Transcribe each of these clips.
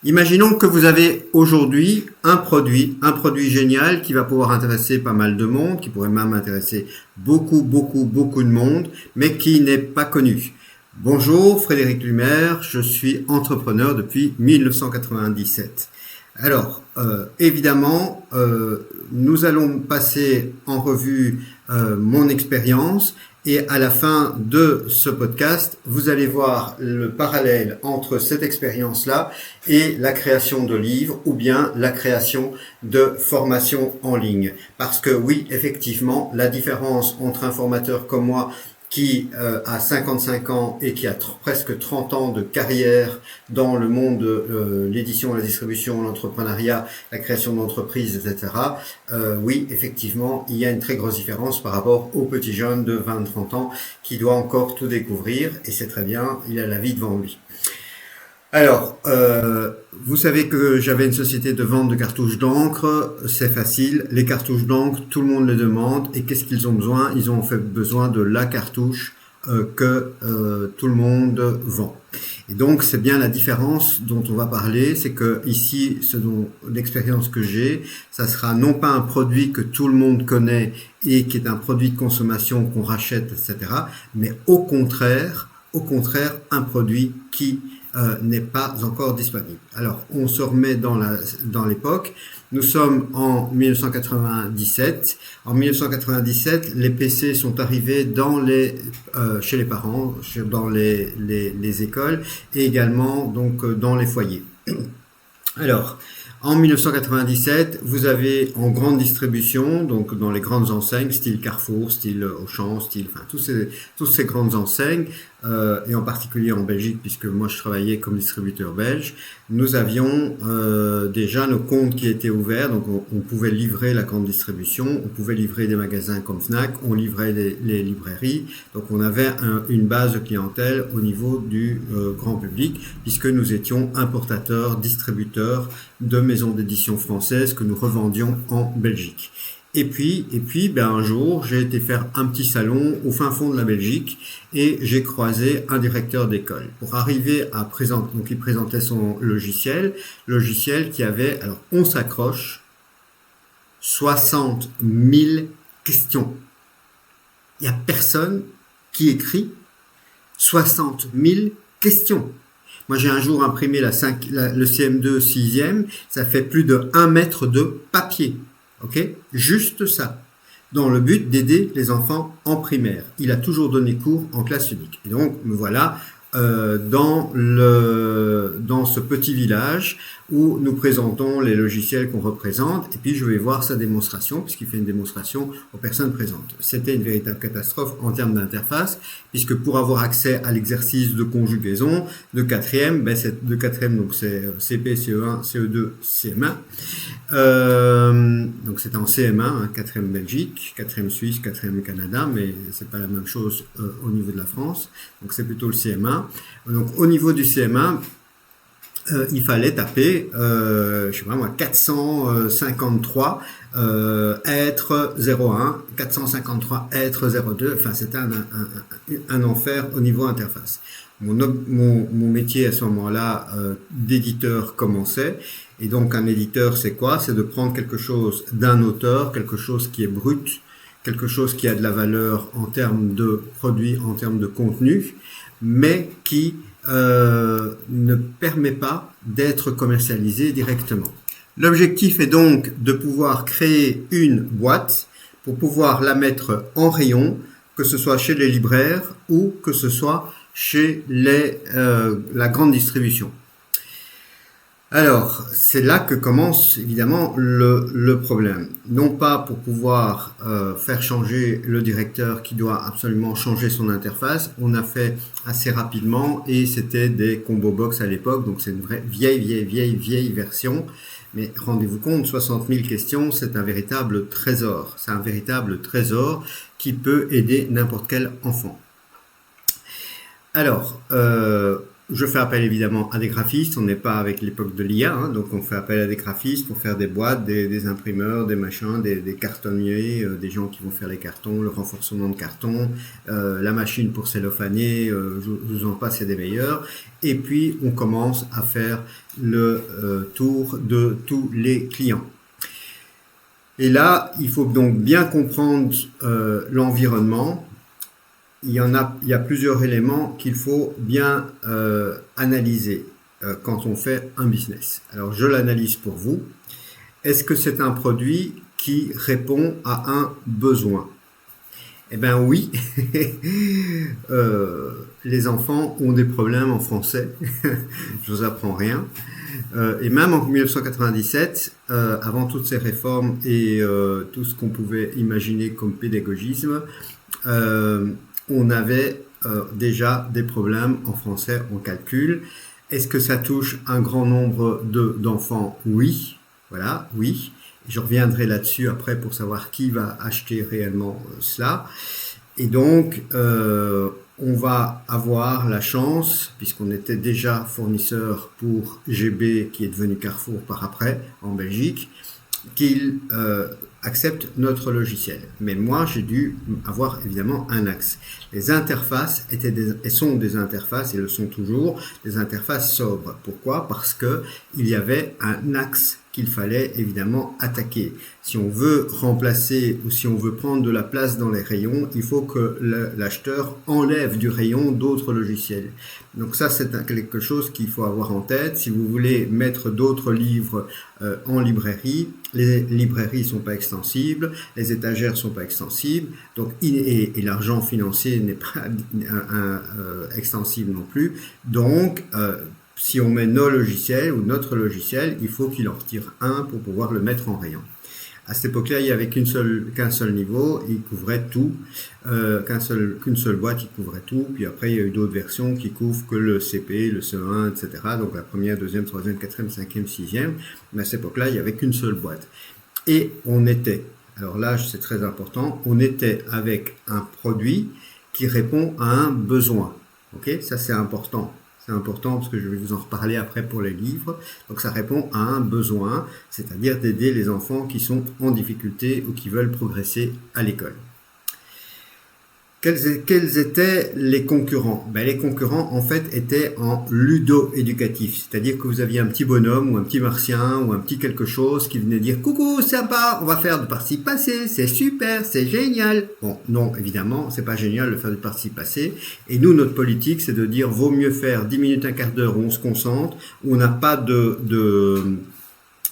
Imaginons que vous avez aujourd'hui un produit génial qui va pouvoir intéresser pas mal de monde, qui pourrait même intéresser beaucoup de monde, mais qui n'est pas connu. Bonjour, Frédéric Lumer, je suis entrepreneur depuis 1997. Alors, évidemment, nous allons passer en revue mon expérience et à la fin de ce podcast, vous allez voir le parallèle entre cette expérience-là et la création de livres ou bien la création de formations en ligne. Parce que oui, effectivement, la différence entre un formateur comme moi qui a 55 ans et qui a presque 30 ans de carrière dans le monde de l'édition, la distribution, l'entrepreneuriat, la création d'entreprises, etc. Oui, effectivement, il y a une très grosse différence par rapport au petit jeune de 20-30 ans qui doit encore tout découvrir, et c'est très bien, il a la vie devant lui. Alors, vous savez que j'avais une société de vente de cartouches d'encre, c'est facile, les cartouches d'encre, tout le monde les demande, et qu'est-ce qu'ils ont besoin? Ils ont en fait besoin de la cartouche que tout le monde vend. Et donc, c'est bien la différence dont on va parler, c'est que ici, l'expérience que j'ai, ça sera non pas un produit que tout le monde connaît et qui est un produit de consommation qu'on rachète, etc., mais au contraire, un produit qui n'est pas encore disponible. Alors, on se remet dans l'époque. Nous sommes en 1997. En 1997, les PC sont arrivés chez les parents, dans les écoles et également donc dans les foyers. Alors, en 1997, vous avez en grande distribution, donc dans les grandes enseignes, style Carrefour, style Auchan, enfin toutes ces grandes enseignes, et en particulier en Belgique, puisque moi je travaillais comme distributeur belge, nous avions déjà nos comptes qui étaient ouverts, donc on pouvait livrer la grande distribution, on pouvait livrer des magasins comme Fnac, on livrait les librairies, donc on avait une base de clientèle au niveau du grand public, puisque nous étions importateurs, distributeurs de maisons d'édition françaises que nous revendions en Belgique. Et puis, un jour, j'ai été faire un petit salon au fin fond de la Belgique et j'ai croisé un directeur d'école. Pour arriver à présenter, donc il présentait son logiciel qui avait, alors on s'accroche, 60 000 questions. Il n'y a personne qui écrit 60 000 questions. Moi, j'ai un jour imprimé le CM2 6e, ça fait plus de 1 mètre de papier. Ok, juste ça, dans le but d'aider les enfants en primaire. Il a toujours donné cours en classe unique. Et donc, me voilà dans ce petit village où nous présentons les logiciels qu'on représente, et puis je vais voir sa démonstration, puisqu'il fait une démonstration aux personnes présentes. C'était une véritable catastrophe en termes d'interface, puisque pour avoir accès à l'exercice de conjugaison de quatrième, donc c'est CP, CE1, CE2, CM1. Donc c'était en CM1, hein, 4e Belgique, 4e Suisse, 4e Canada, mais c'est pas la même chose au niveau de la France. Donc c'est plutôt le CM1. Donc au niveau du CM1, il fallait taper, je sais pas moi, 453 être 01, 453 être 02. Enfin, c'était un enfer au niveau interface. Mon métier à ce moment-là d'éditeur commençait. Et donc un éditeur, c'est quoi? C'est de prendre quelque chose d'un auteur, quelque chose qui est brut, quelque chose qui a de la valeur en termes de produit, en termes de contenu, mais qui ne permet pas d'être commercialisé directement. L'objectif est donc de pouvoir créer une boîte pour pouvoir la mettre en rayon, que ce soit chez les libraires ou que ce soit chez la grande distribution. Alors, c'est là que commence évidemment le problème. Non pas pour pouvoir faire changer le directeur qui doit absolument changer son interface, on a fait assez rapidement et c'était des combo box à l'époque, donc c'est une vraie vieille version. Mais rendez-vous compte, 60 000 questions, c'est un véritable trésor. C'est un véritable trésor qui peut aider n'importe quel enfant. Alors, je fais appel évidemment à des graphistes, on n'est pas avec l'époque de l'IA, hein, donc on fait appel à des graphistes pour faire des boîtes, des imprimeurs, des machins, des cartonniers, des gens qui vont faire les cartons, le renforcement de carton, la machine pour cellophaner, je vous en passe, c'est des meilleurs. Et puis on commence à faire le tour de tous les clients. Et là, il faut donc bien comprendre l'environnement. Il y a plusieurs éléments qu'il faut bien analyser quand on fait un business. Alors, je l'analyse pour vous. Est-ce que c'est un produit qui répond à un besoin? Eh bien oui, les enfants ont des problèmes en français, je vous apprends rien. Et même en 1997, avant toutes ces réformes et tout ce qu'on pouvait imaginer comme pédagogisme, on avait déjà des problèmes en français en calcul. Est-ce que ça touche un grand nombre d'enfants? Oui, voilà, oui. Je reviendrai là-dessus après pour savoir qui va acheter réellement cela. Et donc, on va avoir la chance, puisqu'on était déjà fournisseur pour GB, qui est devenu Carrefour par après, en Belgique, qu'il accepte notre logiciel. Mais moi, j'ai dû avoir évidemment un axe. Les interfaces sont des interfaces, et le sont toujours, des interfaces sobres. Pourquoi? Parce que il y avait un axe qu'il fallait évidemment attaquer. Si on veut remplacer ou si on veut prendre de la place dans les rayons, il faut que l'acheteur enlève du rayon d'autres logiciels. Donc ça, c'est quelque chose qu'il faut avoir en tête. Si vous voulez mettre d'autres livres en librairie, les librairies sont pas extensibles, les étagères sont pas extensibles, donc et l'argent financier n'est pas extensible non plus. Donc si on met nos logiciels ou notre logiciel, il faut qu'il en retire un pour pouvoir le mettre en rayon. À cette époque-là, il n'y avait qu'un seul niveau, il couvrait tout, qu'une seule boîte qui couvrait tout. Puis après, il y a eu d'autres versions qui couvrent que le CP, le CE1, etc. Donc la première, deuxième, troisième, quatrième, cinquième, sixième. Mais à cette époque-là, il n'y avait qu'une seule boîte. Et on était, alors là, c'est très important, on était avec un produit qui répond à un besoin. Ok, ça c'est important. C'est important parce que je vais vous en reparler après pour les livres. Donc ça répond à un besoin, c'est-à-dire d'aider les enfants qui sont en difficulté ou qui veulent progresser à l'école. Quels étaient les concurrents? Les concurrents, en fait, étaient en ludo-éducatif. C'est-à-dire que vous aviez un petit bonhomme ou un petit martien ou un petit quelque chose qui venait dire « Coucou, sympa, on va faire du participe passé, c'est super, c'est génial !» Bon, non, évidemment, c'est pas génial de faire du participe passé. Et nous, notre politique, c'est de dire « Vaut mieux faire 10 minutes, un quart d'heure où on se concentre, où on n'a pas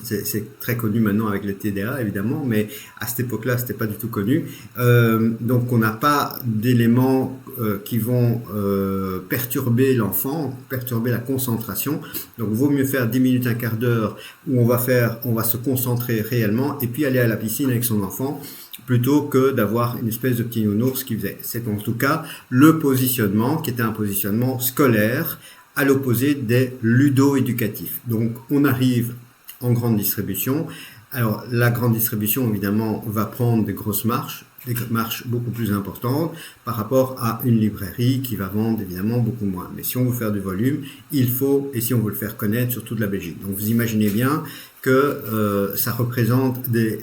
c'est très connu maintenant avec les TDA évidemment, mais à cette époque-là, c'était pas du tout connu. Donc, on n'a pas d'éléments qui vont perturber l'enfant, perturber la concentration. Donc, vaut mieux faire 10 minutes, un quart d'heure où on va se concentrer réellement et puis aller à la piscine avec son enfant plutôt que d'avoir une espèce de petit nounours qui faisait. C'est en tout cas le positionnement qui était un positionnement scolaire à l'opposé des ludo-éducatifs. Donc, on arrive en grande distribution. Alors, la grande distribution, évidemment, va prendre des grosses marges, des marges beaucoup plus importantes par rapport à une librairie qui va vendre, évidemment, beaucoup moins. Mais si on veut faire du volume, il faut, et si on veut le faire connaître sur toute la Belgique. Donc, vous imaginez bien que ça représente des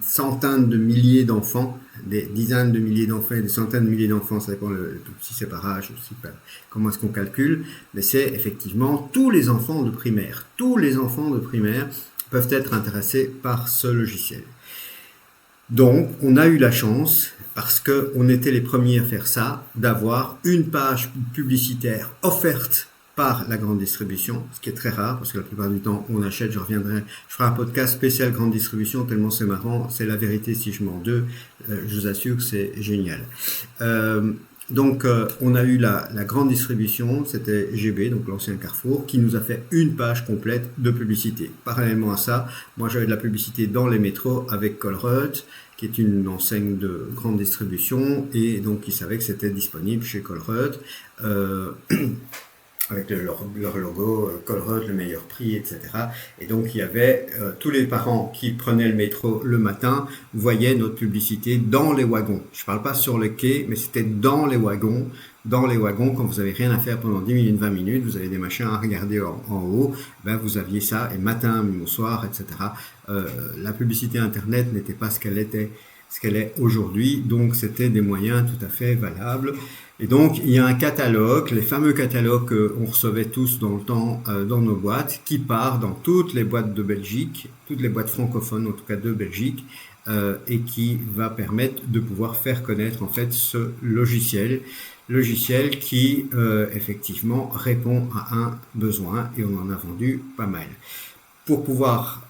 centaines de milliers d'enfants, des dizaines de milliers d'enfants et des centaines de milliers d'enfants, ça dépend si c'est par âge, comment est-ce qu'on calcule, mais c'est effectivement tous les enfants de primaire. Tous les enfants de primaire peuvent être intéressés par ce logiciel. Donc, on a eu la chance, parce qu'on était les premiers à faire ça, d'avoir une page publicitaire offerte par la grande distribution, ce qui est très rare parce que la plupart du temps on achète. Je ferai un podcast spécial grande distribution tellement c'est marrant, c'est la vérité si je mens d'eux, je vous assure que c'est génial. Donc on a eu la grande distribution, c'était GB, donc l'ancien Carrefour, qui nous a fait une page complète de publicité. Parallèlement à ça, moi j'avais de la publicité dans les métros avec Colruyt, qui est une enseigne de grande distribution, et donc ils savaient que c'était disponible chez Colruyt. avec leur logo, Colruyt, le meilleur prix, etc. Et donc il y avait tous les parents qui prenaient le métro le matin voyaient notre publicité dans les wagons. Je ne parle pas sur le quai, mais c'était dans les wagons. Dans les wagons, quand vous n'avez rien à faire pendant 10 minutes, 20 minutes, vous avez des machins à regarder en haut, ben vous aviez ça, et matin, même au soir, etc. La publicité Internet n'était pas ce qu'elle est aujourd'hui, donc c'était des moyens tout à fait valables. Et donc, il y a un catalogue, les fameux catalogues qu'on recevait tous dans le temps dans nos boîtes, qui part dans toutes les boîtes de Belgique, toutes les boîtes francophones, en tout cas de Belgique, et qui va permettre de pouvoir faire connaître en fait ce logiciel qui effectivement répond à un besoin, et on en a vendu pas mal. Pour pouvoir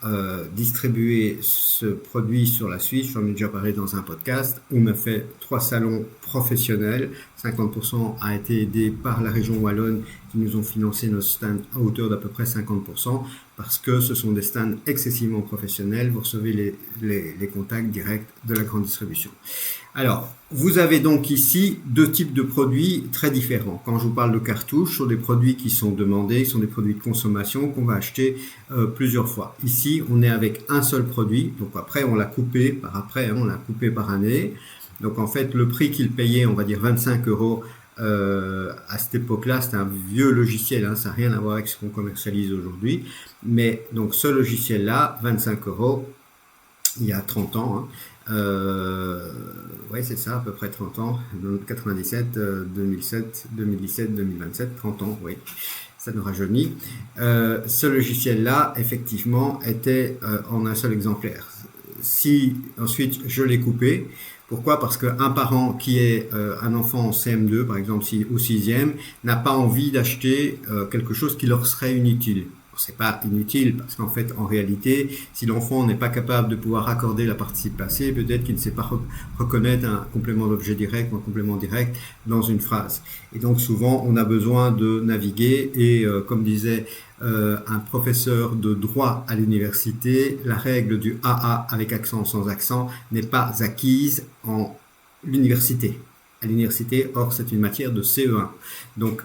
distribuer ce produit sur la Suisse, j'en ai déjà parlé dans un podcast, on a fait 3 salons professionnels, 50% a été aidé par la région wallonne qui nous ont financé nos stands à hauteur d'à peu près 50%, parce que ce sont des stands excessivement professionnels, vous recevez les contacts directs de la grande distribution. Alors, vous avez donc ici 2 types de produits très différents. Quand je vous parle de cartouches, ce sont des produits qui sont demandés, ce sont des produits de consommation qu'on va acheter plusieurs fois. Ici, on est avec un seul produit, donc après on l'a coupé par année. Donc en fait, le prix qu'il payait, on va dire 25 € à cette époque-là, c'était un vieux logiciel, ça n'a rien à voir avec ce qu'on commercialise aujourd'hui. Mais donc ce logiciel-là, 25 €, il y a 30 ans, ouais, c'est ça, à peu près 30 ans, 97, 2007, 2017, 2027, 30 ans, oui, ça nous rajeunit. Ce logiciel-là, effectivement, était en un seul exemplaire. Si ensuite je l'ai coupé, pourquoi? Parce qu'un parent qui est un enfant en CM2, par exemple, au 6e, n'a pas envie d'acheter quelque chose qui leur serait inutile. C'est pas inutile parce qu'en fait, en réalité, si l'enfant n'est pas capable de pouvoir accorder la participe passée, peut-être qu'il ne sait pas reconnaître un complément d'objet direct ou un complément direct dans une phrase. Et donc souvent, on a besoin de naviguer et comme disait un professeur de droit à l'université, la règle du AA avec accent ou sans accent n'est pas acquise à l'université, or c'est une matière de CE1. Donc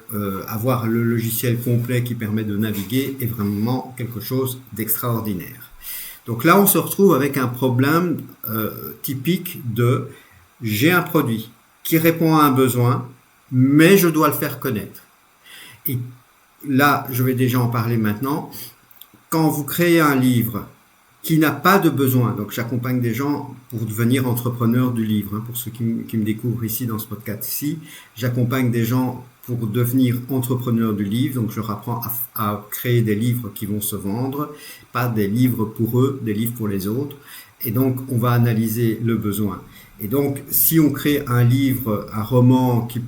avoir le logiciel complet qui permet de naviguer est vraiment quelque chose d'extraordinaire. Donc là on se retrouve avec un problème typique de j'ai un produit qui répond à un besoin, mais je dois le faire connaître. Et là je vais déjà en parler maintenant. Quand vous créez un livre qui n'a pas de besoin. Donc, j'accompagne des gens pour devenir entrepreneurs du livre. Pour ceux qui me découvrent ici dans ce podcast-ci, j'accompagne des gens pour devenir entrepreneurs du livre. Donc, je leur apprends à créer des livres qui vont se vendre, pas des livres pour eux, des livres pour les autres. Et donc, on va analyser le besoin. Et donc, si on crée un livre, un roman qui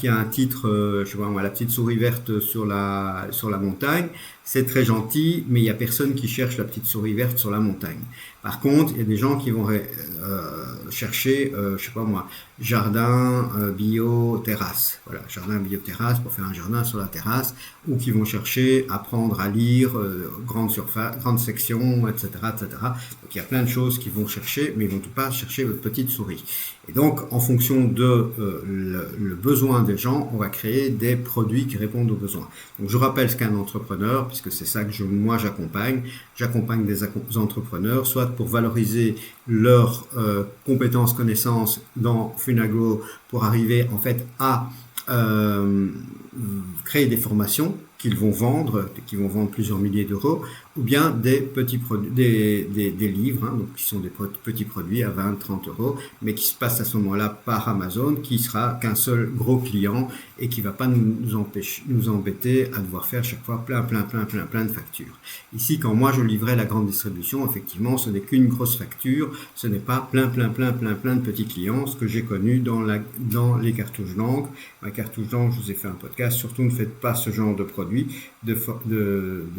a un titre, je sais pas moi, La petite souris verte sur la montagne, c'est très gentil, mais il y a personne qui cherche la petite souris verte sur la montagne. Par contre, il y a des gens qui vont chercher, je sais pas moi, jardin bio terrasse. Voilà, jardin bio terrasse pour faire un jardin sur la terrasse, ou qui vont chercher apprendre à lire, grande surface, grande section, etc., etc. Donc il y a plein de choses qu'ils vont chercher, mais ils vont pas chercher votre petite souris. Et donc, en fonction de le besoin des gens, on va créer des produits qui répondent aux besoins. Donc, je rappelle ce qu'est un entrepreneur, puisque c'est ça que moi j'accompagne. J'accompagne des entrepreneurs, soit pour valoriser leurs compétences, connaissances dans Funago, pour arriver en fait à créer des formations qu'ils vont vendre plusieurs milliers d'euros, ou bien des petits produits, des livres, donc qui sont des petits produits à 20, 30 euros, mais qui se passent à ce moment-là par Amazon, qui sera qu'un seul gros client et qui va pas nous embêter à devoir faire chaque fois plein de factures. Ici, quand moi je livrais la grande distribution, effectivement, ce n'est qu'une grosse facture, ce n'est pas plein de petits clients, ce que j'ai connu dans les cartouches d'encre. Ma cartouche d'encre, je vous ai fait un podcast, surtout ne faites pas ce genre de produit, de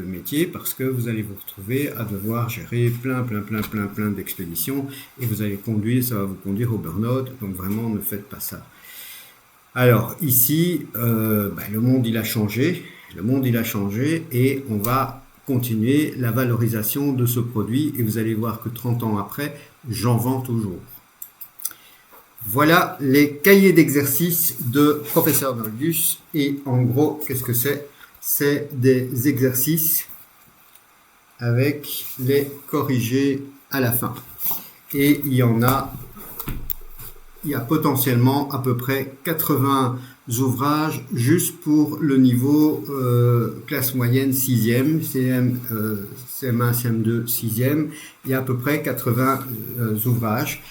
métier, parce que vous allez vous retrouver à devoir gérer plein d'expéditions et ça va vous conduire au burn-out, donc vraiment ne faites pas ça. Alors ici, le monde il a changé et on va continuer la valorisation de ce produit et vous allez voir que 30 ans après, j'en vends toujours. Voilà les cahiers d'exercice de professeur Bergus et en gros, qu'est-ce que c'est? c'est des exercices avec les corrigés à la fin. Et il y a potentiellement à peu près 80 ouvrages juste pour le niveau classe moyenne 6e, CM1, CM2, 6e. Il y a à peu près 80 ouvrages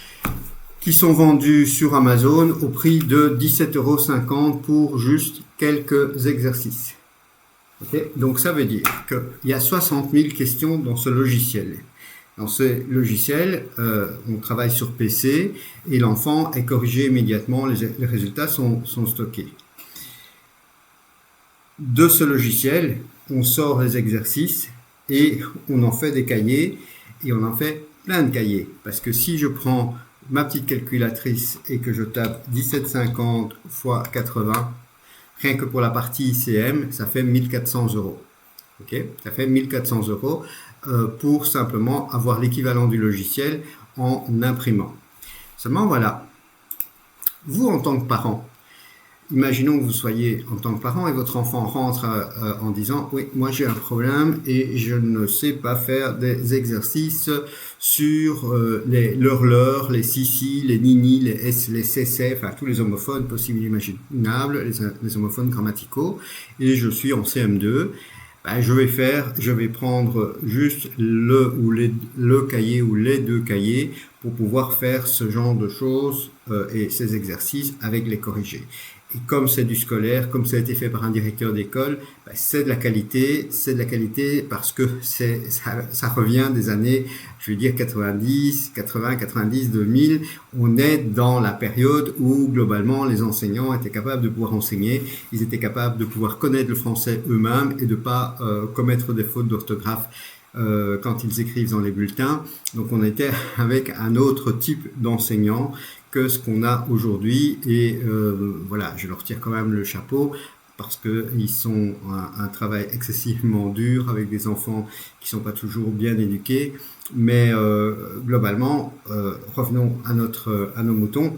qui sont vendus sur Amazon au prix de 17,50 € pour juste quelques exercices. Okay. Donc ça veut dire qu'il y a 60 000 questions dans ce logiciel. Dans ce logiciel, on travaille sur PC et l'enfant est corrigé immédiatement, les résultats sont stockés. De ce logiciel, on sort les exercices et on en fait des cahiers et on en fait plein de cahiers. Parce que si je prends ma petite calculatrice et que je tape 17,50 x 80, rien que pour la partie ICM, ça fait 1400 €. Okay, ça fait 1400 € pour simplement avoir l'équivalent du logiciel en imprimant. Seulement voilà, vous en tant que parent, imaginons que vous soyez en tant que parent et votre enfant rentre en disant « Oui, moi j'ai un problème et je ne sais pas faire des exercices sur l'heure, les sisi, les nini, les s, les cc, enfin tous les homophones possibles et imaginables, les homophones grammaticaux, et je suis en CM2 ». Ben, je vais prendre juste le cahier ou les deux cahiers pour pouvoir faire ce genre de choses et ces exercices avec les corrigés. Et comme c'est du scolaire, comme ça a été fait par un directeur d'école, ben c'est de la qualité parce que ça revient des années, je veux dire 90, 80, 90, 2000. On est dans la période où globalement les enseignants étaient capables de pouvoir enseigner, ils étaient capables de pouvoir connaître le français eux-mêmes et de pas commettre des fautes d'orthographe quand ils écrivent dans les bulletins. Donc on était avec un autre type d'enseignant que ce qu'on a aujourd'hui et voilà, je leur tire quand même le chapeau parce qu'ils sont un travail excessivement dur avec des enfants qui sont pas toujours bien éduqués, mais globalement, revenons à nos moutons.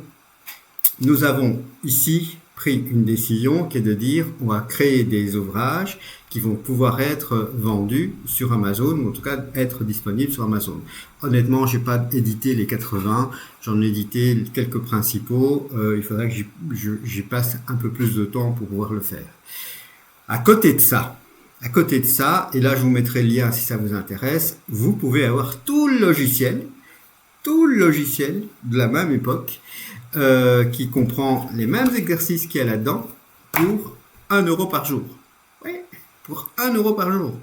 Nous avons ici pris une décision qui est de dire on va créer des ouvrages qui vont pouvoir être vendus sur Amazon, ou en tout cas être disponibles sur Amazon. Honnêtement, j'ai pas édité les 80, j'en ai édité quelques principaux, il faudrait que j'y passe un peu plus de temps pour pouvoir le faire. À côté de ça, et là je vous mettrai le lien si ça vous intéresse, vous pouvez avoir tout le logiciel de la même époque, qui comprend les mêmes exercices qu'il y a là-dedans pour 1 € par jour. Oui, pour 1 € par jour.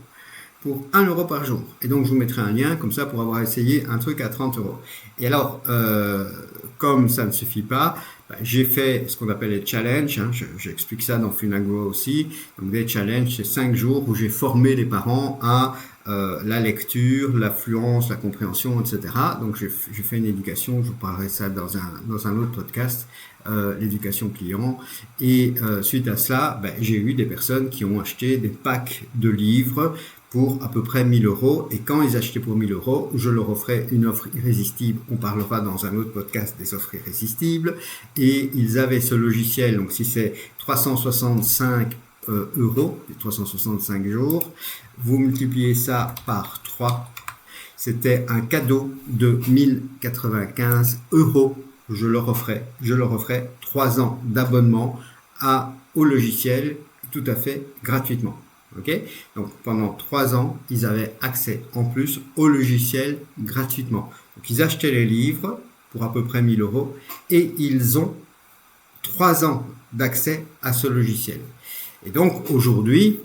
Pour 1 € par jour. Et donc, je vous mettrai un lien comme ça pour avoir essayé un truc à 30 €. Et alors, comme ça ne suffit pas, j'ai fait ce qu'on appelle les challenges. Hein, j'explique ça dans Funago aussi. Donc, des challenges, c'est 5 jours où j'ai formé les parents à la lecture, l'affluence, la compréhension, etc. Donc, j'ai fait une éducation. Je vous parlerai ça dans un autre podcast, l'éducation client. Et suite à cela, j'ai eu des personnes qui ont acheté des packs de livres pour à peu près 1 000 €. Et quand ils achetaient pour 1 000 €, je leur offrais une offre irrésistible. On parlera dans un autre podcast des offres irrésistibles. Et ils avaient ce logiciel. Donc, si c'est 365 €, 365 jours, vous multipliez ça par 3. C'était un cadeau de 1095 €. Je leur offrais 3 ans d'abonnement au logiciel tout à fait gratuitement. Okay, donc pendant 3 ans, ils avaient accès en plus au logiciel gratuitement. Donc ils achetaient les livres pour à peu près 1 000 € et ils ont 3 ans d'accès à ce logiciel. Et donc aujourd'hui,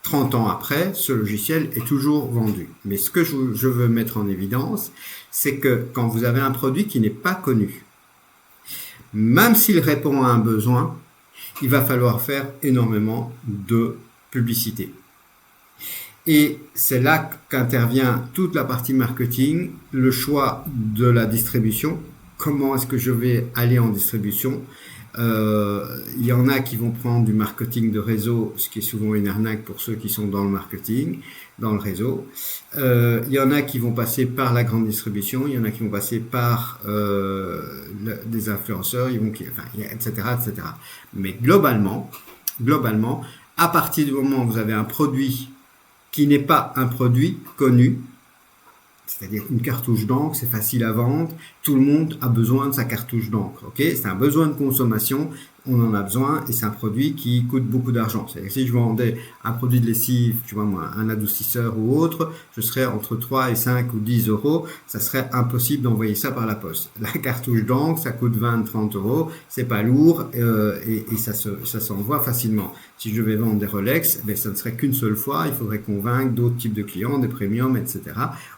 30 ans après, ce logiciel est toujours vendu. Mais ce que je veux mettre en évidence, c'est que quand vous avez un produit qui n'est pas connu, même s'il répond à un besoin, il va falloir faire énormément de publicité. Et c'est là qu'intervient toute la partie marketing, le choix de la distribution. Comment est-ce que je vais aller en distribution? Il y en a qui vont prendre du marketing de réseau, ce qui est souvent une arnaque pour ceux qui sont dans le marketing, dans le réseau. Il y en a qui vont passer par la grande distribution, il y en a qui vont passer par des influenceurs, etc., etc. Mais globalement, À partir du moment où vous avez un produit qui n'est pas un produit connu, c'est-à-dire une cartouche d'encre, c'est facile à vendre, tout le monde a besoin de sa cartouche d'encre, ok? C'est un besoin de consommation, on en a besoin et c'est un produit qui coûte beaucoup d'argent. C'est-à-dire que si je vendais un produit de lessive, tu vois moi, un adoucisseur ou autre, je serais entre 3 et 5 ou 10 euros, ça serait impossible d'envoyer ça par la poste. La cartouche d'encre, ça coûte 20-30 euros, c'est pas lourd et ça s'envoie facilement. Si je vais vendre des Rolex, ben, ça ne serait qu'une seule fois, il faudrait convaincre d'autres types de clients, des premiums, etc.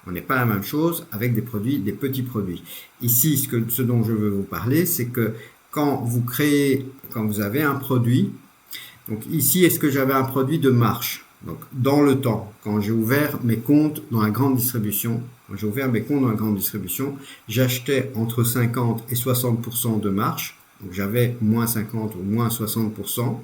On n'est pas la même chose avec des produits, des petits produits. Ici, ce dont je veux vous parler, c'est que quand vous avez un produit, donc ici, est-ce que j'avais un produit de marche? Donc, dans le temps, quand j'ai ouvert mes comptes dans la grande distribution, j'achetais entre 50 et 60% de marge, donc j'avais moins 50 ou moins 60%,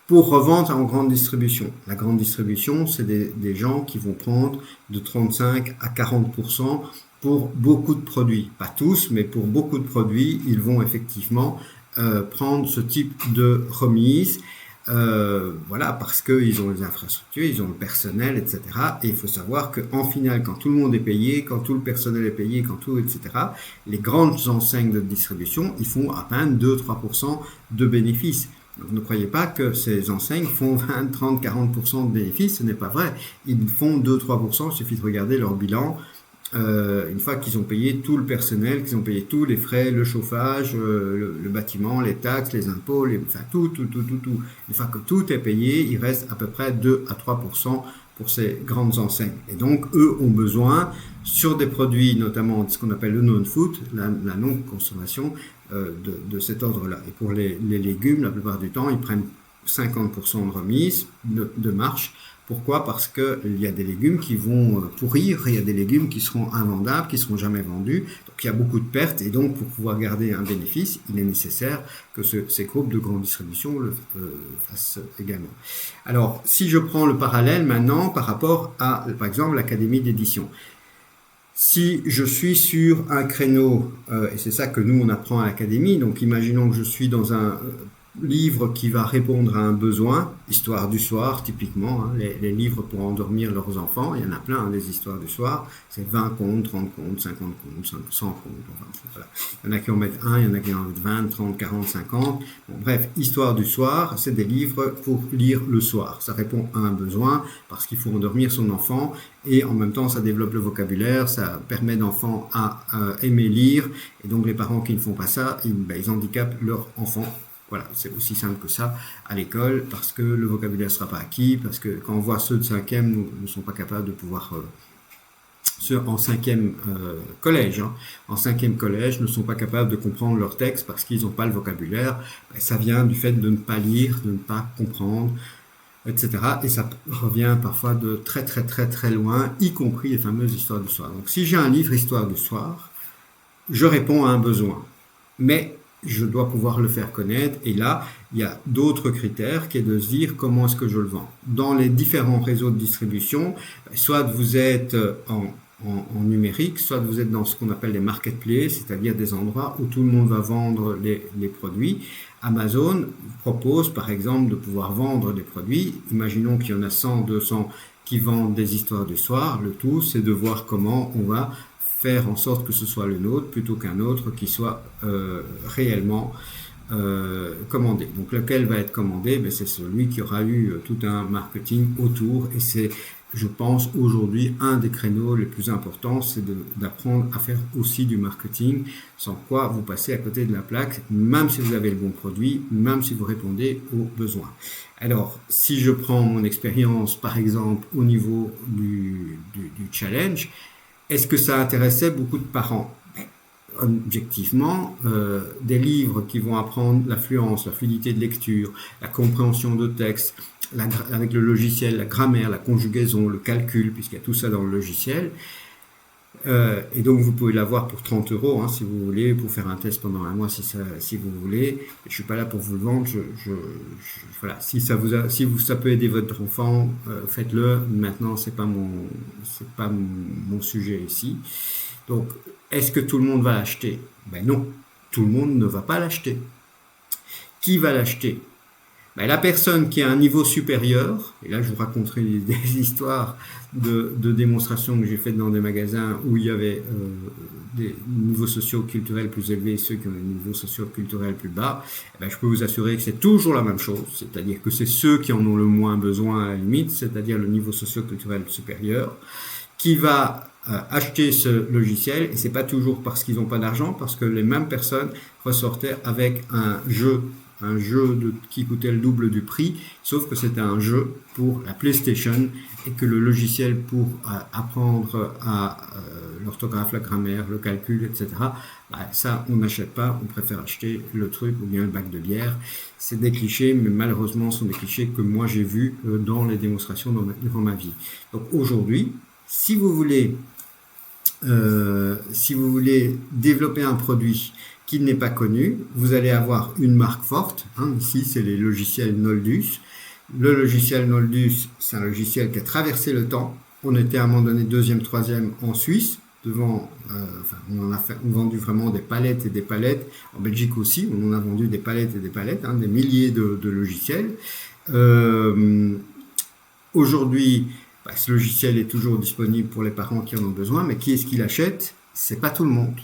pour revendre en grande distribution. La grande distribution, c'est des gens qui vont prendre de 35 à 40% pour beaucoup de produits. Pas tous, mais pour beaucoup de produits, ils vont effectivement prendre ce type de remise. Voilà, parce qu'ils ont les infrastructures, ils ont le personnel, etc. Et il faut savoir qu'en finale, quand tout le monde est payé, quand tout le personnel est payé, quand tout, etc., les grandes enseignes de distribution, ils font à peine 2-3% de bénéfices. Donc, ne croyez pas que ces enseignes font 20, 30, 40% de bénéfices, ce n'est pas vrai. Ils font 2-3%, il suffit de regarder leur bilan. Une fois qu'ils ont payé tout le personnel, qu'ils ont payé tous les frais, le chauffage, le bâtiment, les taxes, les impôts, enfin tout. Une fois que tout est payé, il reste à peu près 2 à 3% pour ces grandes enseignes. Et donc, eux ont besoin, sur des produits, notamment ce qu'on appelle le non-food, la non-consommation, de cet ordre-là. Et pour les légumes, la plupart du temps, ils prennent 50% de remise, de marche. Pourquoi? Parce qu'il y a des légumes qui vont pourrir, il y a des légumes qui seront invendables, qui ne seront jamais vendus. Donc il y a beaucoup de pertes et donc pour pouvoir garder un bénéfice, il est nécessaire que ces groupes de grande distribution le fassent également. Alors si je prends le parallèle maintenant par rapport à, par exemple, l'Académie d'édition. Si je suis sur un créneau, et c'est ça que nous on apprend à l'Académie, donc imaginons que je suis dans un livre qui va répondre à un besoin, Histoire du soir typiquement, hein, les livres pour endormir leurs enfants, il y en a plein, hein, des histoires du soir, c'est 20 contes, 30 contes, 50 contes, 100 contes, enfin, voilà. Il y en a qui en mettent un, il y en a qui en mettent 20, 30, 40, 50, bon, bref, Histoire du soir, c'est des livres pour lire le soir, ça répond à un besoin parce qu'il faut endormir son enfant et en même temps ça développe le vocabulaire, ça permet d'enfants à aimer lire et donc les parents qui ne font pas ça, ils handicapent leur enfant. Voilà, c'est aussi simple que ça à l'école, parce que le vocabulaire ne sera pas acquis, parce que quand on voit ceux de 5e, ne sont pas capables de pouvoir, ceux en 5e collège, hein, en 5e collège, ne sont pas capables de comprendre leur texte parce qu'ils n'ont pas le vocabulaire. Et ça vient du fait de ne pas lire, de ne pas comprendre, etc. Et ça revient parfois de très très très très loin, y compris les fameuses histoires du soir. Donc si j'ai un livre Histoire du soir, je réponds à un besoin. Mais je dois pouvoir le faire connaître et là, il y a d'autres critères qui est de se dire comment est-ce que je le vends. Dans les différents réseaux de distribution, soit vous êtes en numérique, soit vous êtes dans ce qu'on appelle les marketplaces, c'est-à-dire des endroits où tout le monde va vendre les produits. Amazon propose par exemple de pouvoir vendre des produits. Imaginons qu'il y en a 100, 200 qui vendent des histoires du soir. Le tout, c'est de voir comment on va faire en sorte que ce soit le nôtre plutôt qu'un autre qui soit réellement commandé. Donc lequel va être commandé? C'est celui qui aura eu tout un marketing autour et c'est, je pense, aujourd'hui un des créneaux les plus importants, c'est d'apprendre à faire aussi du marketing, sans quoi vous passez à côté de la plaque, même si vous avez le bon produit, même si vous répondez aux besoins. Alors, si je prends mon expérience, par exemple, au niveau du challenge, est-ce que ça intéressait beaucoup de parents? Objectivement, des livres qui vont apprendre l'affluence, la fluidité de lecture, la compréhension de texte, avec le logiciel, la grammaire, la conjugaison, le calcul, puisqu'il y a tout ça dans le logiciel. Et donc vous pouvez l'avoir pour 30 euros, hein, si vous voulez, pour faire un test pendant un mois si vous voulez. Je suis pas là pour vous le vendre. Voilà, si ça peut aider votre enfant, faites-le. Maintenant, c'est pas mon sujet ici. Donc, est-ce que tout le monde va l'acheter? Non, tout le monde ne va pas l'acheter. Qui va l'acheter? Ben, la personne qui a un niveau supérieur, et là je vous raconterai des histoires de démonstrations que j'ai faites dans des magasins où il y avait des niveaux socio-culturels plus élevés et ceux qui ont des niveaux socio-culturels plus bas, ben, je peux vous assurer que c'est toujours la même chose, c'est-à-dire que c'est ceux qui en ont le moins besoin à la limite, c'est-à-dire le niveau socio-culturel supérieur, qui va acheter ce logiciel, et c'est pas toujours parce qu'ils n'ont pas d'argent, parce que les mêmes personnes ressortaient avec un jeu qui coûtait le double du prix, sauf que c'était un jeu pour la PlayStation et que le logiciel pour apprendre l'orthographe, la grammaire, le calcul, etc., ça on n'achète pas, on préfère acheter le truc ou bien le bac de bière. C'est des clichés, mais malheureusement ce sont des clichés que moi j'ai vus dans les démonstrations durant ma vie. Donc aujourd'hui, si vous voulez développer un produit qui n'est pas connu, vous allez avoir une marque forte. Ici, c'est les logiciels Noldus. Le logiciel Noldus, c'est un logiciel qui a traversé le temps. On était à un moment donné deuxième, troisième en Suisse. On a vendu vraiment des palettes et des palettes. En Belgique aussi, on en a vendu des palettes et des palettes, des milliers de logiciels. Aujourd'hui, ce logiciel est toujours disponible pour les parents qui en ont besoin, mais qui est-ce qui l'achète? C'est pas tout le monde.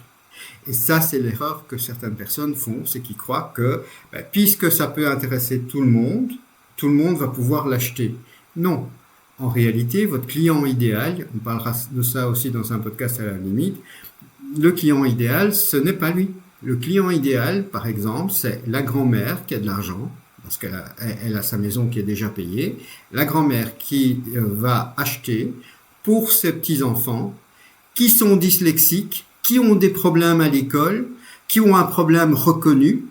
Et ça, c'est l'erreur que certaines personnes font, c'est qu'ils croient que puisque ça peut intéresser tout le monde va pouvoir l'acheter. Non. En réalité, votre client idéal, on parlera de ça aussi dans un podcast à la limite, le client idéal, ce n'est pas lui. Le client idéal, par exemple, c'est la grand-mère qui a de l'argent, parce qu'elle a sa maison qui est déjà payée, la grand-mère qui va acheter pour ses petits-enfants qui sont dyslexiques, qui ont des problèmes à l'école, qui ont un problème reconnu,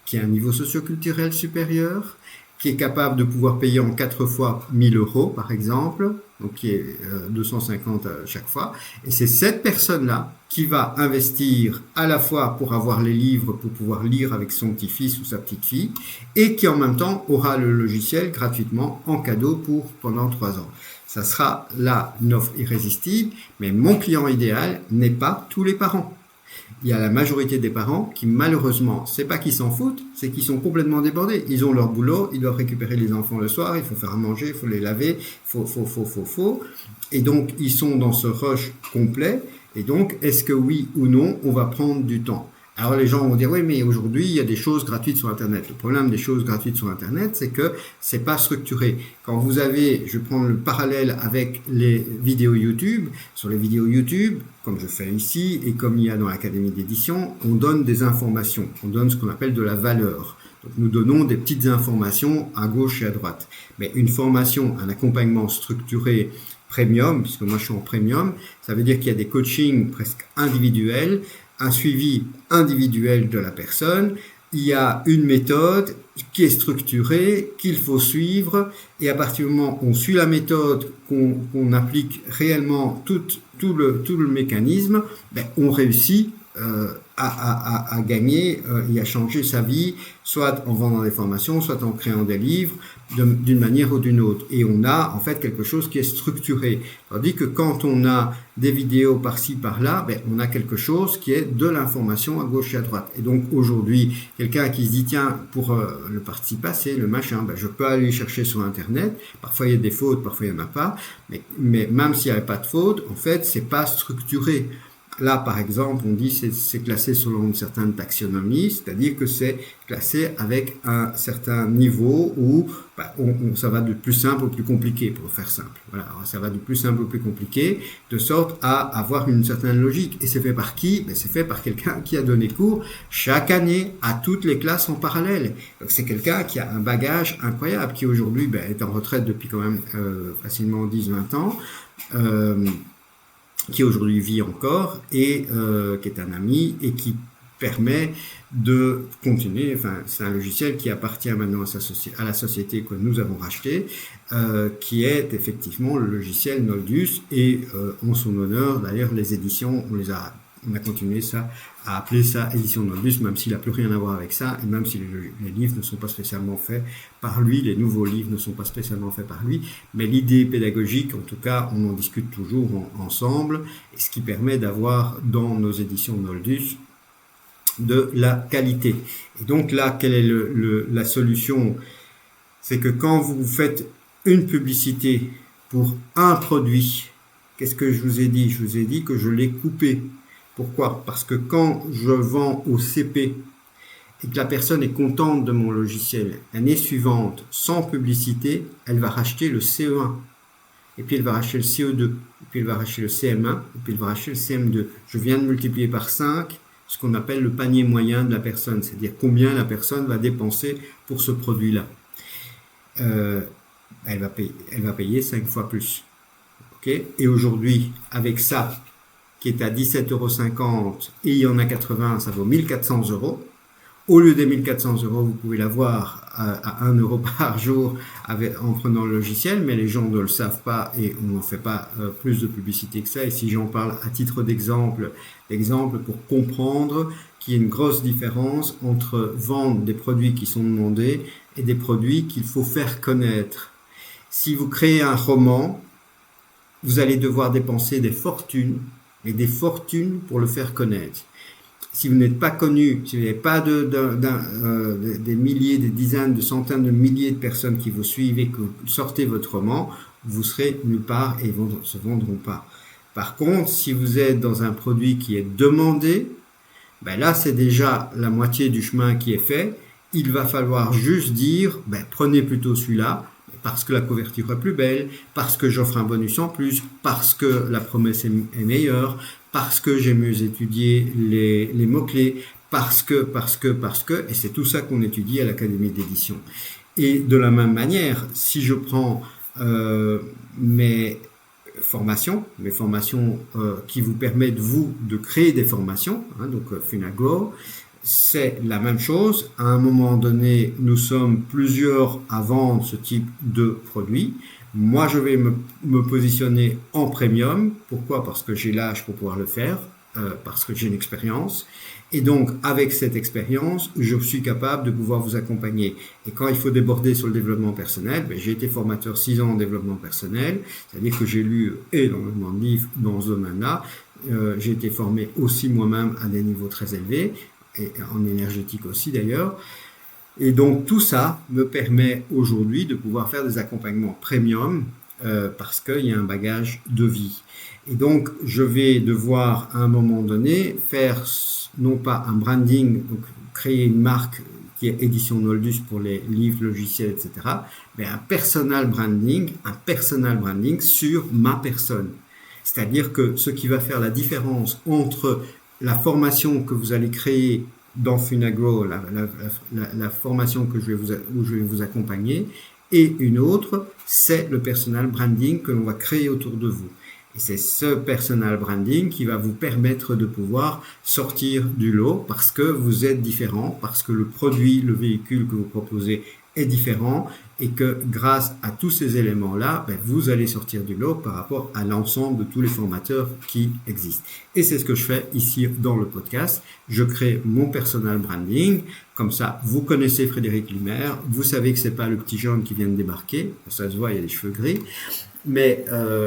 qui a un niveau socio-culturel supérieur, qui est capable de pouvoir payer en 4 fois 1000 euros, par exemple, donc qui est 250 à chaque fois. Et c'est cette personne-là qui va investir à la fois pour avoir les livres, pour pouvoir lire avec son petit-fils ou sa petite-fille, et qui en même temps aura le logiciel gratuitement en cadeau pendant 3 ans. Ça sera là une offre irrésistible, mais mon client idéal n'est pas tous les parents. Il y a la majorité des parents qui, malheureusement, c'est pas qu'ils s'en foutent, c'est qu'ils sont complètement débordés. Ils ont leur boulot, ils doivent récupérer les enfants le soir, il faut faire à manger, il faut les laver, faut. Et donc, ils sont dans ce rush complet. Et donc, est-ce que oui ou non, on va prendre du temps? Alors les gens vont dire, oui, mais aujourd'hui, il y a des choses gratuites sur Internet. Le problème des choses gratuites sur Internet, c'est que c'est pas structuré. Quand vous avez, je prends le parallèle avec les vidéos YouTube, sur les vidéos YouTube, comme je fais ici, et comme il y a dans l'Académie d'édition, on donne des informations. On donne ce qu'on appelle de la valeur. Donc nous donnons des petites informations à gauche et à droite. Mais une formation, un accompagnement structuré, premium, puisque moi je suis en premium, ça veut dire qu'il y a des coachings presque individuels, un suivi individuel de la personne, il y a une méthode qui est structurée, qu'il faut suivre, et à partir du moment où on suit la méthode, qu'on applique réellement tout le mécanisme, on réussit à gagner et à changer sa vie, soit en vendant des formations, soit en créant des livres, d'une manière ou d'une autre. Et on a en fait quelque chose qui est structuré. Tandis que quand on a des vidéos par-ci, par-là, on a quelque chose qui est de l'information à gauche et à droite. Et donc aujourd'hui, quelqu'un qui se dit, tiens, pour le parti passé, le machin, je peux aller chercher sur Internet. Parfois il y a des fautes, parfois il n'y en a pas. Mais même s'il n'y avait pas de fautes, en fait, c'est pas structuré. Là, par exemple, on dit c'est classé selon une certaine taxonomie, c'est-à-dire que c'est classé avec un certain niveau où ça va du plus simple au plus compliqué, pour faire simple. Voilà, alors, ça va du plus simple au plus compliqué, de sorte à avoir une certaine logique. Et c'est fait par qui? C'est fait par quelqu'un qui a donné cours chaque année à toutes les classes en parallèle. Donc c'est quelqu'un qui a un bagage incroyable, qui aujourd'hui est en retraite depuis quand même facilement 10-20 ans. Qui aujourd'hui vit encore et qui est un ami et qui permet de continuer. Enfin, c'est un logiciel qui appartient maintenant à la société que nous avons racheté, qui est effectivement le logiciel Noldus et en son honneur, d'ailleurs, les éditions, on a continué à appeler ça édition Noldus, même s'il n'a plus rien à voir avec ça, et même si les livres ne sont pas spécialement faits par lui, les nouveaux livres ne sont pas spécialement faits par lui, mais l'idée pédagogique, en tout cas, on en discute toujours ensemble, et ce qui permet d'avoir dans nos éditions Noldus de la qualité. Et donc là, quelle est la solution? C'est que quand vous faites une publicité pour un produit, qu'est-ce que je vous ai dit? Je vous ai dit que je l'ai coupé. Pourquoi? Parce que quand je vends au CP et que la personne est contente de mon logiciel, l'année suivante, sans publicité, elle va racheter le CE1. Et puis elle va racheter le CE2. Et puis elle va racheter le CM1. Et puis elle va racheter le CM2. Je viens de multiplier par 5 ce qu'on appelle le panier moyen de la personne. C'est-à-dire combien la personne va dépenser pour ce produit-là. Elle va payer 5 fois plus. Okay? Et aujourd'hui, avec ça, qui est à 17,50 € et il y en a 80, ça vaut 1400 €. Au lieu des 1400 €, vous pouvez l'avoir à 1 € par jour en prenant le logiciel, mais les gens ne le savent pas et on n'en fait pas plus de publicité que ça. Et si j'en parle à titre d'exemple pour comprendre qu'il y a une grosse différence entre vendre des produits qui sont demandés et des produits qu'il faut faire connaître. Si vous créez un roman, vous allez devoir dépenser des fortunes, et des fortunes pour le faire connaître. Si vous n'êtes pas connu, si vous n'avez pas des milliers, des dizaines, de centaines de milliers de personnes qui vous suivent et que vous sortez votre roman, vous serez nulle part et ils ne se vendront pas. Par contre, si vous êtes dans un produit qui est demandé, ben là c'est déjà la moitié du chemin qui est fait. Il va falloir juste dire, prenez plutôt celui-là, parce que la couverture est plus belle, parce que j'offre un bonus en plus, parce que la promesse est meilleure, parce que j'ai mieux étudié les mots-clés, parce que, et c'est tout ça qu'on étudie à l'Académie d'édition. Et de la même manière, si je prends mes formations qui vous permettent, vous, de créer des formations, donc Funagrow, c'est la même chose. À un moment donné, nous sommes plusieurs à vendre ce type de produit. Moi, je vais me positionner en premium. Pourquoi? Parce que j'ai l'âge pour pouvoir le faire, parce que j'ai une expérience. Et donc, avec cette expérience, je suis capable de pouvoir vous accompagner. Et quand il faut déborder sur le développement personnel, j'ai été formateur 6 ans en développement personnel, c'est-à-dire que j'ai lu énormément de livres dans ce domaine-là. J'ai été formé aussi moi-même à des niveaux très élevés, et en énergétique aussi d'ailleurs. Et donc tout ça me permet aujourd'hui de pouvoir faire des accompagnements premium parce qu'il y a un bagage de vie. Et donc je vais devoir à un moment donné faire non pas un branding, donc créer une marque qui est Édition Noldus pour les livres, logiciels, etc., mais un personal branding sur ma personne. C'est-à-dire que ce qui va faire la différence entre la formation que vous allez créer dans Funagrow, la formation où je vais vous accompagner, et une autre, c'est le personal branding que l'on va créer autour de vous. Et c'est ce personal branding qui va vous permettre de pouvoir sortir du lot parce que vous êtes différent, parce que le produit, le véhicule que vous proposez est différent et que grâce à tous ces éléments-là, vous allez sortir du lot par rapport à l'ensemble de tous les formateurs qui existent. Et c'est ce que je fais ici dans le podcast. Je crée mon personal branding. Comme ça, vous connaissez Frédéric Lumaire. Vous savez que c'est pas le petit jeune qui vient de débarquer. Ça se voit, il y a des cheveux gris. Mais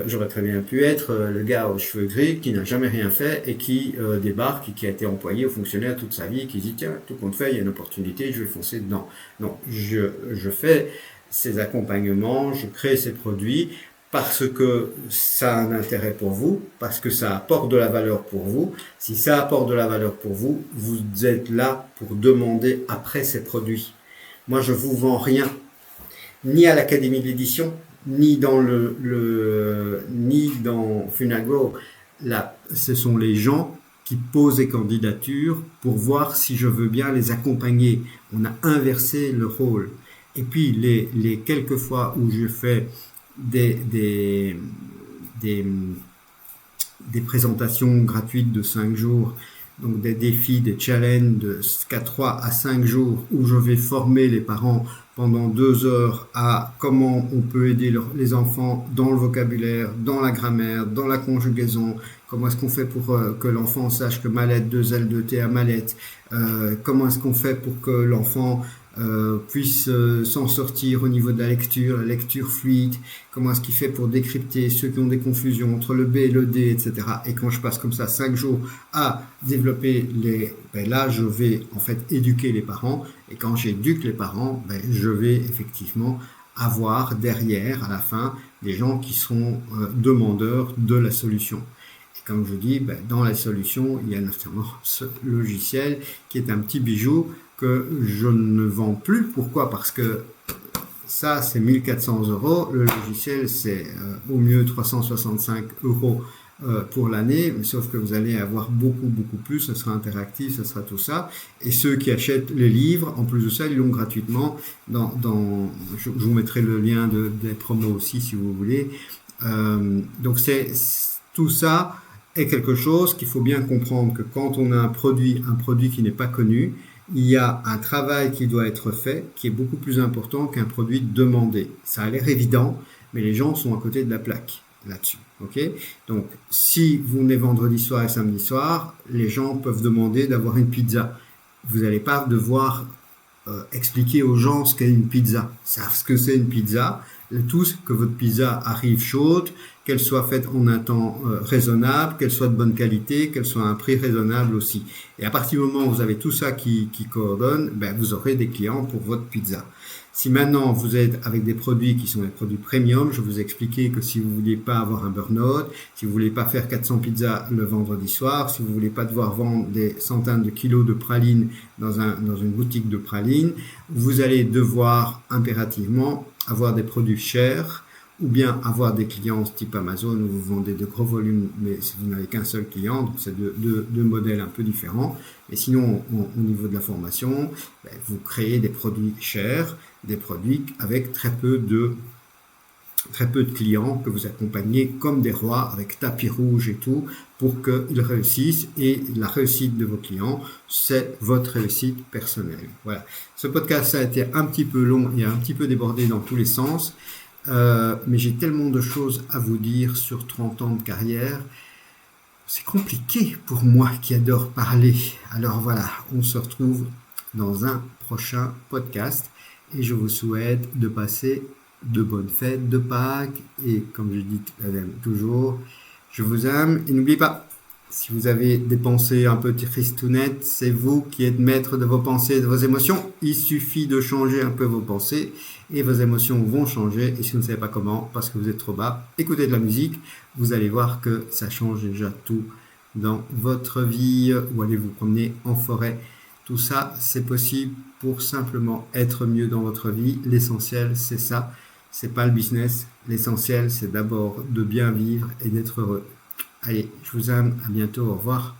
j'aurais très bien pu être le gars aux cheveux gris qui n'a jamais rien fait et qui débarque et qui a été employé ou fonctionnaire toute sa vie et qui dit tiens, tout compte fait, il y a une opportunité, je vais foncer dedans. Non, je fais ces accompagnements, je crée ces produits parce que ça a un intérêt pour vous, parce que ça apporte de la valeur pour vous. Si ça apporte de la valeur pour vous, vous êtes là pour demander après ces produits. Moi, je vous vends rien, ni à l'Académie de l'édition, ni dans ni dans Funagrow. Là, ce sont les gens qui posent des candidatures pour voir si je veux bien les accompagner. On a inversé le rôle. Et puis les quelques fois où je fais des présentations gratuites de 5 jours, donc des défis, des challenges de 3 à 5 jours où je vais former les parents pendant 2 heures à comment on peut aider les enfants dans le vocabulaire, dans la grammaire, dans la conjugaison, comment est-ce qu'on fait pour que l'enfant sache que mallette, 2 L, 2 T à mallette, comment est-ce qu'on fait pour que l'enfant puisse s'en sortir au niveau de la lecture fluide, comment est-ce qu'il fait pour décrypter ceux qui ont des confusions entre le B et le D, etc. Et quand je passe comme ça 5 jours à développer là je vais en fait éduquer les parents, et quand j'éduque les parents, je vais effectivement avoir derrière, à la fin, des gens qui seront demandeurs de la solution. Et comme je dis, dans la solution, il y a notamment ce logiciel qui est un petit bijou que je ne vends plus. Pourquoi? Parce que ça, c'est 1400 €. Le logiciel, c'est au mieux 365 € pour l'année, sauf que vous allez avoir beaucoup plus, ça sera interactif, ça sera tout ça. Et ceux qui achètent les livres, en plus de ça, ils l'ont gratuitement. Je vous mettrai le lien des promos aussi, si vous voulez. Donc, tout ça est quelque chose qu'il faut bien comprendre, que quand on a un produit qui n'est pas connu, il y a un travail qui doit être fait, qui est beaucoup plus important qu'un produit demandé. Ça a l'air évident, mais les gens sont à côté de la plaque là-dessus. Okay? Donc, si vous venez vendredi soir et samedi soir, les gens peuvent demander d'avoir une pizza. Vous n'allez pas devoir expliquer aux gens ce qu'est une pizza. Ils savent ce que c'est une pizza. Tous que votre pizza arrive chaude, qu'elle soit faite en un temps raisonnable, qu'elle soit de bonne qualité, qu'elle soit à un prix raisonnable aussi. Et à partir du moment où vous avez tout ça qui coordonne, vous aurez des clients pour votre pizza. Si maintenant vous êtes avec des produits qui sont des produits premium, je vous ai expliqué que si vous ne voulez pas avoir un burn-out, si vous ne voulez pas faire 400 pizzas le vendredi soir, si vous ne voulez pas devoir vendre des centaines de kilos de pralines dans une boutique de pralines, vous allez devoir impérativement avoir des produits chers, ou bien avoir des clients type Amazon où vous vendez de gros volumes, mais si vous n'avez qu'un seul client, donc c'est deux modèles un peu différents. Et sinon, au niveau de la formation, vous créez des produits chers, des produits avec très peu de clients que vous accompagnez comme des rois avec tapis rouge et tout pour qu'ils réussissent, et la réussite de vos clients, c'est votre réussite personnelle. Voilà. Ce podcast, ça a été un petit peu long et un petit peu débordé dans tous les sens. Mais j'ai tellement de choses à vous dire sur 30 ans de carrière. C'est compliqué pour moi qui adore parler. Alors voilà, on se retrouve dans un prochain podcast et je vous souhaite de passer de bonnes fêtes de Pâques, et comme je dis toujours, je vous aime, et n'oubliez pas, si vous avez des pensées un peu tristounettes, c'est vous qui êtes maître de vos pensées et de vos émotions. Il suffit de changer un peu vos pensées et vos émotions vont changer. Et si vous ne savez pas comment, parce que vous êtes trop bas, écoutez de la musique. Vous allez voir que ça change déjà tout dans votre vie, ou allez vous promener en forêt. Tout ça, c'est possible pour simplement être mieux dans votre vie. L'essentiel, c'est ça. C'est pas le business. L'essentiel, c'est d'abord de bien vivre et d'être heureux. Allez, je vous aime, à bientôt, au revoir.